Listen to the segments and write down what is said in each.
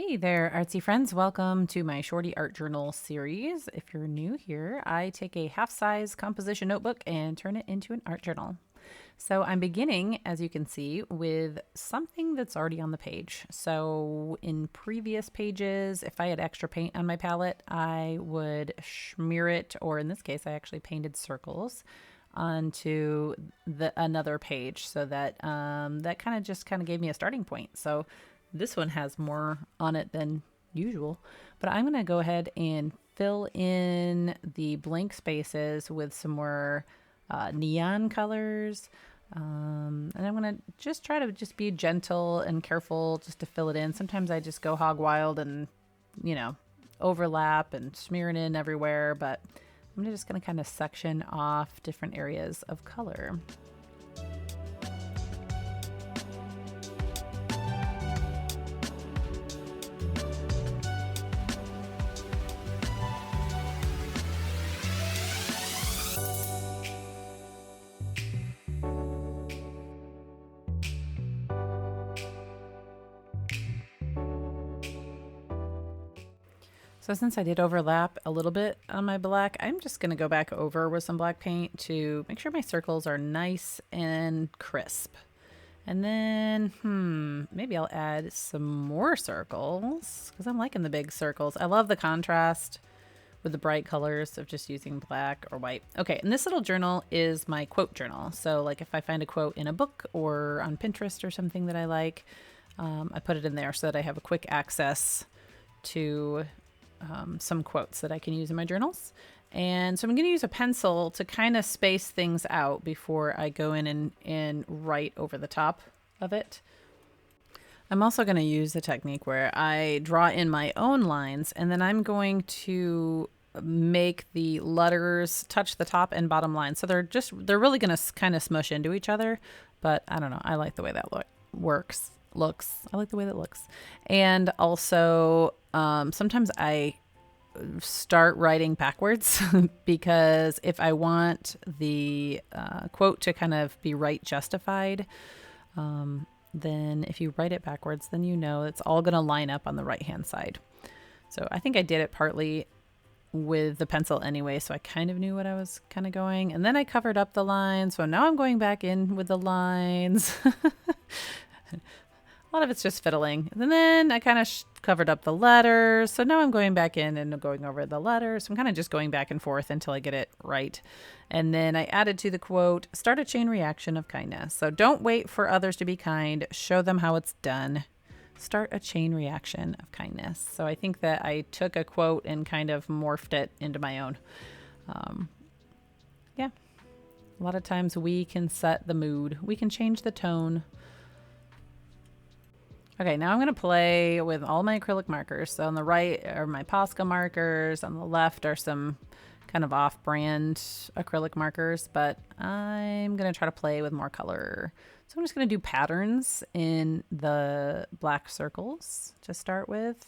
Hey there, artsy friends. Welcome to my Shorty Art Journal series. If you're new here, I take a half-size composition notebook and turn it into an art journal. So I'm beginning, as you can see, with something that's already on the page. So in previous pages, if I had extra paint on my palette, I would smear it, or in this case, I actually painted circles onto another page so that that kind of gave me a starting point. So this one has more on it than usual, but I'm going to go ahead and fill in the blank spaces with some more neon colors. And I'm going to just try to just be gentle and careful just to fill it in. Sometimes I just go hog wild and, you know, overlap and smear it in everywhere, but I'm just going to kind of section off different areas of color. So since I did overlap a little bit on my black, I'm just going to go back over with some black paint to make sure my circles are nice and crisp. And then, maybe I'll add some more circles because I'm liking the big circles. I love the contrast with the bright colors of just using black or white. Okay, and this little journal is my quote journal. So like if I find a quote in a book or on Pinterest or something that I like, I put it in there so that I have a quick access to some quotes that I can use in my journals. And so I'm going to use a pencil to kind of space things out before I go in and write over the top of it. I'm also going to use the technique where I draw in my own lines and then I'm going to make the letters touch the top and bottom line. So they're really going to kind of smush into each other, but I don't know. I like the way that looks. I like the way that looks. And also, sometimes I start writing backwards because if I want the quote to kind of be right justified, then if you write it backwards, then you know it's all going to line up on the right hand side. So I think I did it partly with the pencil anyway, so I kind of knew what I was kind of going. And then I covered up the lines, so now I'm going back in with the lines. A lot of it's just fiddling. And then I kind of covered up the letters. So now I'm going back in and going over the letters. I'm kind of just going back and forth until I get it right. And then I added to the quote, start a chain reaction of kindness. So don't wait for others to be kind. Show them how it's done. Start a chain reaction of kindness. So I think that I took a quote and kind of morphed it into my own. Yeah. A lot of times we can set the mood. We can change the tone. Okay, now I'm going to play with all my acrylic markers. So on the right are my Posca markers. On the left are some kind of off-brand acrylic markers, but I'm going to try to play with more color. So I'm just going to do patterns in the black circles to start with.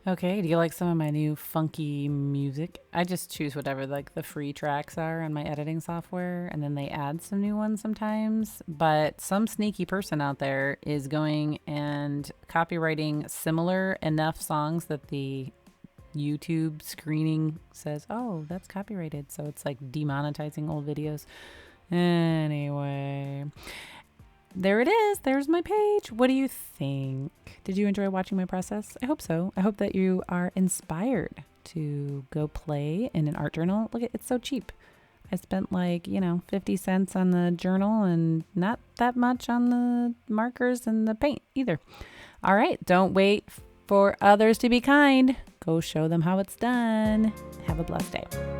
Okay, do you like some of my new funky music? I just choose whatever like the free tracks are on my editing software and then they add some new ones sometimes. But some sneaky person out there is going and copywriting similar enough songs that the YouTube screening says, "Oh, that's copyrighted." So it's like demonetizing old videos. Anyway, there it is. There's my page. What do you think? Did you enjoy watching my process? I hope so. I hope that you are inspired to go play in an art journal. Look, it's so cheap. I spent like, 50 cents on the journal and not that much on the markers and the paint either. All right. Don't wait for others to be kind. Go show them how it's done. Have a blessed day.